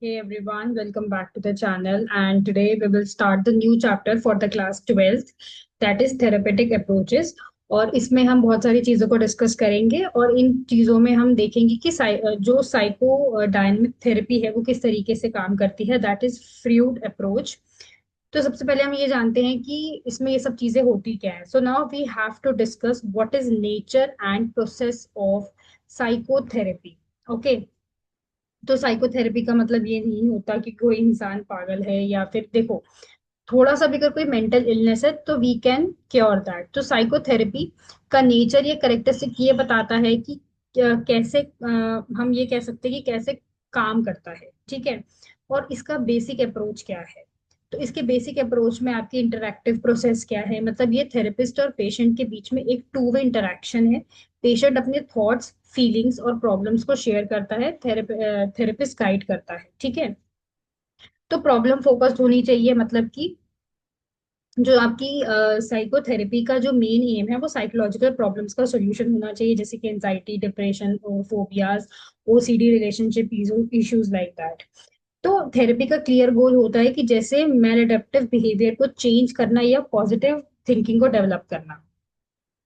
Hey everyone, welcome back to the channel. And today we will start the new chapter for the class 12th, that is therapeutic approaches. और इसमें हम बहुत सारी चीज़ों को discuss करेंगे और इन चीज़ों में हम देखेंगे कि जो साइको डायनेमिक थेरेपी है वो किस तरीके से काम करती है, दैट इज फ्रूड अप्रोच। तो सबसे पहले हम ये जानते हैं कि इसमें ये सब चीज़ें होती क्या है। So now we have to discuss what is nature and process of psychotherapy. Okay. तो साइकोथेरेपी का मतलब ये नहीं होता कि कोई इंसान पागल है, या फिर देखो, थोड़ा सा भी अगर कोई मेंटल इलनेस है तो वी कैन क्योर दैट। तो साइकोथेरेपी का नेचर, ये करेक्टरिस्टिक ये बताता है कि कैसे हम ये कह सकते हैं कि कैसे काम करता है, ठीक है। और इसका बेसिक अप्रोच क्या है। तो इसके बेसिक अप्रोच में आपकी इंटरैक्टिव प्रोसेस क्या है, मतलब ये थेरेपिस्ट और पेशेंट के बीच में एक टू वे इंटरैक्शन है। पेशेंट अपने थॉट्स, फीलिंग्स और प्रॉब्लम्स को शेयर करता है, थेरेपिस्ट गाइड करता है, ठीक है। तो प्रॉब्लम फोकस्ड होनी चाहिए, मतलब कि जो आपकी साइकोथेरेपी का जो मेन एम है वो साइकोलॉजिकल प्रॉब्लम्स का सॉल्यूशन होना चाहिए, जैसे कि anxiety, depression, phobias, OCD, relationship issues like that. तो थेरेपी का क्लियर गोल होता है कि जैसे मैलएडेप्टिव बिहेवियर को चेंज करना या पॉजिटिव थिंकिंग को डेवलप करना।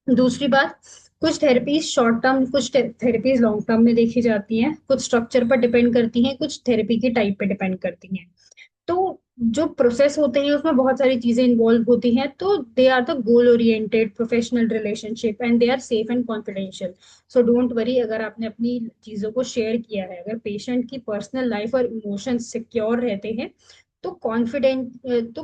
दूसरी बात, कुछ थेरेपीज शॉर्ट टर्म, कुछ थेरेपीज लॉन्ग टर्म में देखी जाती हैं, कुछ स्ट्रक्चर पर डिपेंड करती हैं, कुछ थेरेपी की टाइप पे डिपेंड करती हैं। तो जो प्रोसेस होते हैं उसमें बहुत सारी चीजें इन्वॉल्व होती हैं। तो they are the goal oriented professional relationship and they are safe and confidential. So don't worry, अगर आपने अपनी चीजों को शेयर किया है, अगर पेशेंट की पर्सनल लाइफ और इमोशन सिक्योर रहते हैं, तो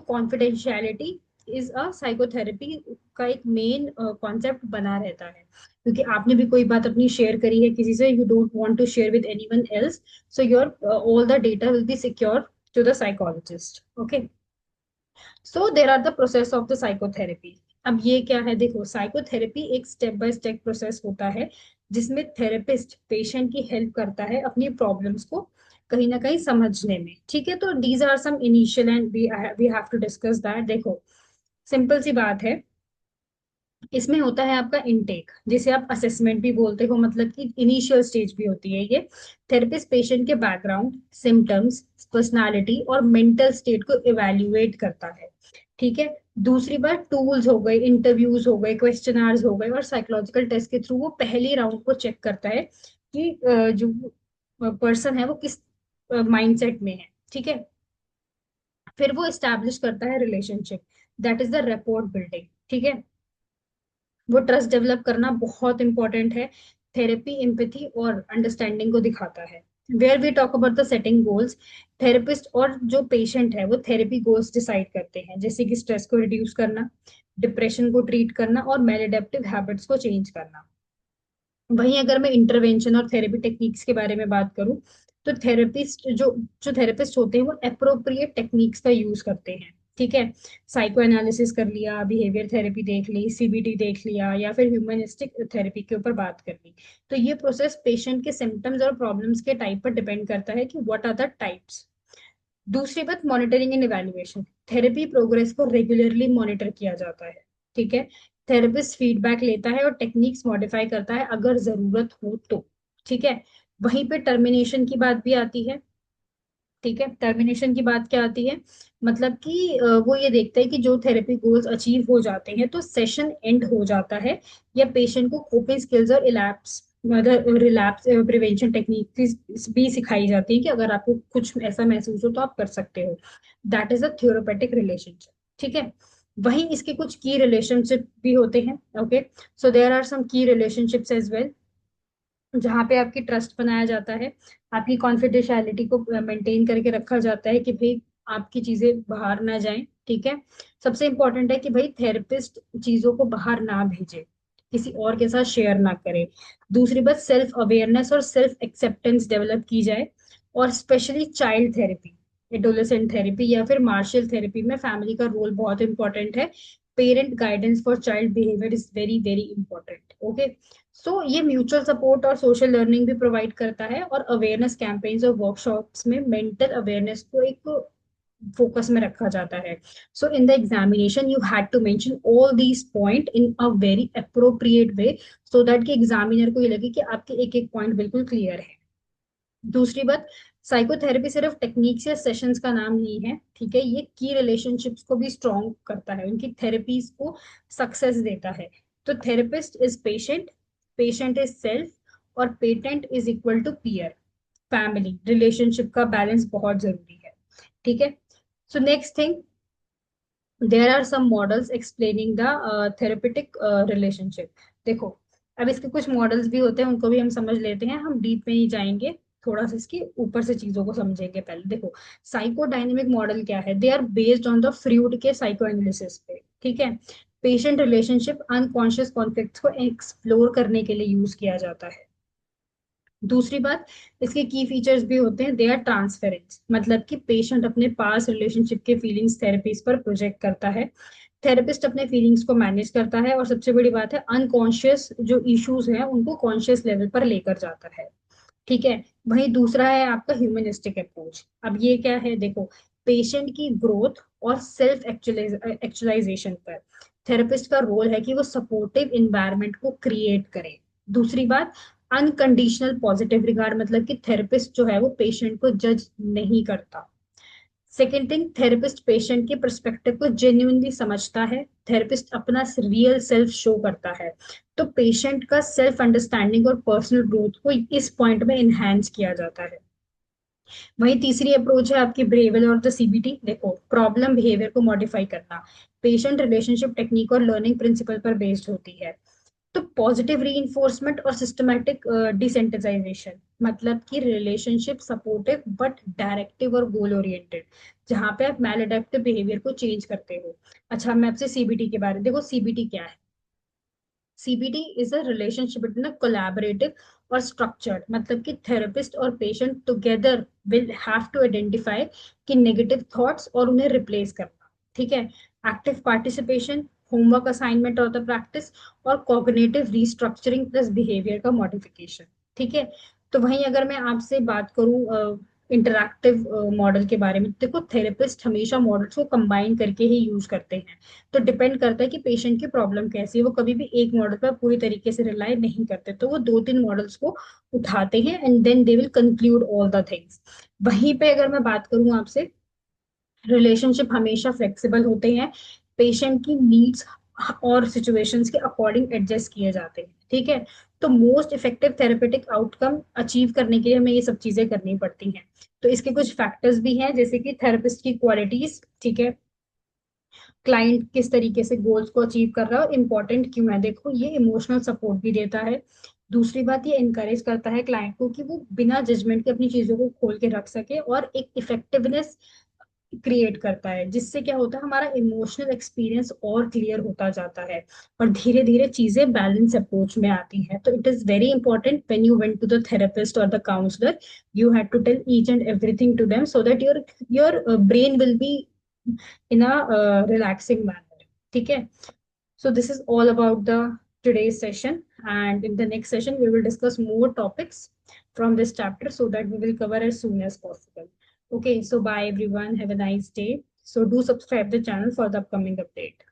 कॉन्फिडेंशियलिटी इज अ साइकोथेरेपी का एक मेन कॉन्सेप्ट बना रहता है। क्योंकि आपने भी कोई बात अपनी शेयर करी है किसी से, you don't want to share with anyone else, so your all the data will be secure to the psychologist. Okay, so there are the process of the psychotherapy. अब ये क्या है, देखो, साइकोथेरेपी एक स्टेप बाय स्टेप प्रोसेस होता है जिसमें therapist patient की हेल्प करता है अपनी प्रॉब्लम्स को कहीं ना कहीं समझने में, ठीक है। तो these are some initial and we have to discuss that. देखो, सिंपल सी बात है, इसमें होता है आपका इनटेक, जिसे आप असेसमेंट भी बोलते हो, मतलब कि इनिशियल स्टेज भी होती है ये। थेरेपिस्ट पेशेंट के बैकग्राउंड, सिम्टम्स, पर्सनालिटी और मेंटल स्टेट को इवेल्युएट करता है, ठीक है। दूसरी बात, टूल्स हो गए, इंटरव्यूज हो गए, क्वेश्चनर्स हो गए और साइकोलॉजिकल टेस्ट के थ्रू वो पहले राउंड को चेक करता है कि जो पर्सन है वो किस माइंडसेट में है, ठीक है। फिर वो इस्टेब्लिश करता है relationship, that is the rapport building, ठीक है। वो ट्रस्ट डेवलप करना बहुत इंपॉर्टेंट है। थेरेपी एम्पैथी और अंडरस्टैंडिंग को दिखाता है। Where we talk about the setting goals, therapist और जो पेशेंट है वो थेरेपी गोल्स डिसाइड करते हैं, जैसे कि स्ट्रेस को रिड्यूस करना, डिप्रेशन को ट्रीट करना और मेलेडेप्टिव हैबिट्स को चेंज करना। वहीं अगर मैं इंटरवेंशन और थेरेपी टेक्निक्स के बारे में बात करूं, तो थेरेपिस्ट जो जो थेरेपिस्ट होते हैं वो अप्रोप्रिएट टेक्निक्स का यूज करते हैं, ठीक है। साइको एनालिसिस कर लिया, बिहेवियर थेरेपी देख ली, सीबीटी देख लिया, या फिर ह्यूमनिस्टिक थेरेपी के ऊपर बात कर ली। तो ये प्रोसेस पेशेंट के सिम्टम्स और प्रॉब्लम्स के टाइप पर डिपेंड करता है कि व्हाट आर द टाइप्स। दूसरी बात, monitoring and evaluation, therapy progress को रेगुलरली मॉनिटर किया जाता है, ठीक है। थेरेपिस्ट फीडबैक लेता है और टेक्निक्स मॉडिफाई करता है अगर जरूरत हो तो, ठीक है। वहीं पे टर्मिनेशन की बात भी आती है, ठीक है। टर्मिनेशन की बात क्या आती है, मतलब कि वो ये देखता है कि जो थेरेपी गोल्स अचीव हो जाते हैं तो सेशन एंड हो जाता है, या पेशेंट को कोपिंग स्किल्स और इलैप्स, मतलब रिलैप्स प्रिवेंशन टेक्निक भी सिखाई जाती है कि अगर आपको कुछ ऐसा महसूस हो तो आप कर सकते हो। दैट इज अ थ्योरेपेटिक रिलेशनशिप, ठीक है। वहीं इसके कुछ की रिलेशनशिप भी होते हैं। Okay, so there are some key relationships as well, जहाँ पे आपकी ट्रस्ट बनाया जाता है, आपकी कॉन्फिडेंशियलिटी को मेंटेन करके रखा जाता है कि भाई आपकी चीजें बाहर ना जाएं, ठीक है। सबसे इंपॉर्टेंट है कि भाई थेरेपिस्ट चीजों को बाहर ना भेजे, किसी और के साथ शेयर ना करे। दूसरी बात, सेल्फ अवेयरनेस और सेल्फ एक्सेप्टेंस डेवलप की जाए। और specially child therapy, adolescent therapy या फिर मार्शल थेरेपी में फैमिली का रोल बहुत इंपॉर्टेंट है। Parent guidance for child behaviour is very very important. Okay, so ये म्यूचुअल सपोर्ट और सोशल लर्निंग भी प्रोवाइड करता है, और अवेयरनेस कैंपेन्स और वर्कशॉप्स में मेंटल अवेयरनेस को एक फोकस में रखा जाता है। So in the examination you had to mention all these point in a very appropriate way, so that कि एग्जामिनर को ये लगे कि आपके एक एक पॉइंट बिल्कुल क्लियर है। दूसरी बात, साइकोथेरेपी सिर्फ टेक्निक्स या सेशंस का नाम नहीं है, ठीक है, ये की रिलेशनशिप्स को भी स्ट्रॉन्ग करता है, उनकी थेरेपीज को सक्सेस देता है। तो therapist is patient, patient is self, और patient is equal to peer, family, relationship का बैलेंस बहुत जरूरी है, ठीक है। So next thing, there are some models explaining the therapeutic relationship. देखो, अब इसके कुछ मॉडल्स भी होते हैं, उनको भी हम समझ लेते हैं, हम डीप में नहीं जाएंगे, थोड़ा सा इसके ऊपर से चीजों को समझेंगे पहले। देखो, साइकोडायनेमिक मॉडल क्या है, they are based on the Freud के साइको एनालिसिस पे, ठीक है। पेशेंट रिलेशनशिप अनकॉन्शियस कॉन्फ्लिक्ट्स को एक्सप्लोर करने के लिए यूज किया जाता है। दूसरी बात, इसके की फीचर्स भी होते हैं, दे आर ट्रांसफेरेंस, मतलब कि पेशेंट अपने पास रिलेशनशिप के फीलिंग्स थेरेपीज पर प्रोजेक्ट करता है, थेरेपिस्ट अपने फीलिंग्स को मैनेज करता है, और सबसे बड़ी बात है, अनकॉन्शियस जो इश्यूज हैं उनको कॉन्शियस लेवल पर लेकर जाता है, ठीक है। वहीं दूसरा है आपका ह्यूमनिस्टिक अप्रोच। अब ये क्या है, देखो, पेशेंट की ग्रोथ और सेल्फ एक्चुअलाइजेशन पर थेरेपिस्ट का रोल है कि वो सपोर्टिव इन्वायरमेंट को क्रिएट करे। दूसरी बात, अनकंडीशनल पॉजिटिव रिगार्ड, मतलब कि थेरेपिस्ट जो है वो पेशेंट को जज नहीं करता। सेकेंड थिंग, थेरेपिस्ट पेशेंट के पर्सपेक्टिव को जेन्युइनली समझता है, थेरेपिस्ट अपना रियल सेल्फ शो करता है। तो पेशेंट का सेल्फ अंडरस्टैंडिंग और पर्सनल ग्रोथ को इस पॉइंट में इनहेंस किया जाता है। वहीं तीसरी अप्रोच है आपकी बिहेवियर और द सीबीटी। देखो, प्रॉब्लम बिहेवियर को मॉडिफाई करना, पेशेंट रिलेशनशिप टेक्निक और लर्निंग प्रिंसिपल पर बेस्ड होती है। तो पॉजिटिव रीइंफोर्समेंट और सिस्टमैटिक डिसेंसिटाइजेशन, मतलब कि रिलेशनशिप सपोर्टिव बट डायरेक्टिव और गोल ओरिएंटेड, जहां पे आप मैलएडेप्टिव बिहेवियर को चेंज करते हो। अच्छा, मैं आपसे सीबीटी के बारे में, देखो सीबीटी क्या है। CBT is a relationship between a collaborative और स्ट्रक्चर्ड, मतलब कि थेरेपिस्ट और patient together will have to identify कि नेगेटिव थॉट्स और उन्हें रिप्लेस करना, ठीक है। एक्टिव पार्टिसिपेशन, होमवर्क असाइनमेंट और द प्रैक्टिस, और कॉग्निटिव रीस्ट्रक्चरिंग प्लस बिहेवियर का मॉडिफिकेशन, ठीक है। तो वहीं अगर मैं आपसे बात करूं इंटरैक्टिव मॉडल के बारे में, देखो थेरेपिस्ट हमेशा मॉडल्स को कंबाइन करके ही यूज करते हैं। तो डिपेंड करता है कि पेशेंट की प्रॉब्लम कैसी है, वो कभी भी एक मॉडल पर पूरी तरीके से रिलाई नहीं करते, तो वो दो तीन मॉडल्स को उठाते हैं and then they will conclude all the things. वहीं पे अगर मैं बात करूं आपसे, रिलेशनशिप हमेशा फ्लेक्सिबल होते हैं, पेशेंट की नीड्स और सिचुएशंस के अकॉर्डिंग एडजस्ट किए जाते हैं, ठीक है। तो most effective therapeutic outcome achieve करने के लिए हमें ये सब चीजें करनी पड़ती हैं। तो इसके कुछ फैक्टर्स भी हैं, जैसे कि थेरेपिस्ट की क्वालिटीज, ठीक है, क्लाइंट किस तरीके से गोल्स को अचीव कर रहा है और इम्पोर्टेंट क्यों है। देखो, ये इमोशनल सपोर्ट भी देता है। दूसरी बात, ये इनकरेज करता है क्लाइंट को कि वो बिना जजमेंट के अपनी चीजों को खोल के रख सके, और एक इफेक्टिवनेस क्रिएट करता है, जिससे क्या होता है, हमारा इमोशनल एक्सपीरियंस और क्लियर होता जाता है, और धीरे धीरे चीजें बैलेंस अप्रोच में आती हैं। तो it is very important when you went to the therapist और the counsellor, you have to tell each and everything to them so that your brain will be in a relaxing manner, ठीक है। So this is all about the today's session, and in the next session we will discuss more topics from this chapter so that we will cover as soon as possible. Okay, so bye everyone, have a nice day. So do subscribe the channel for the upcoming update.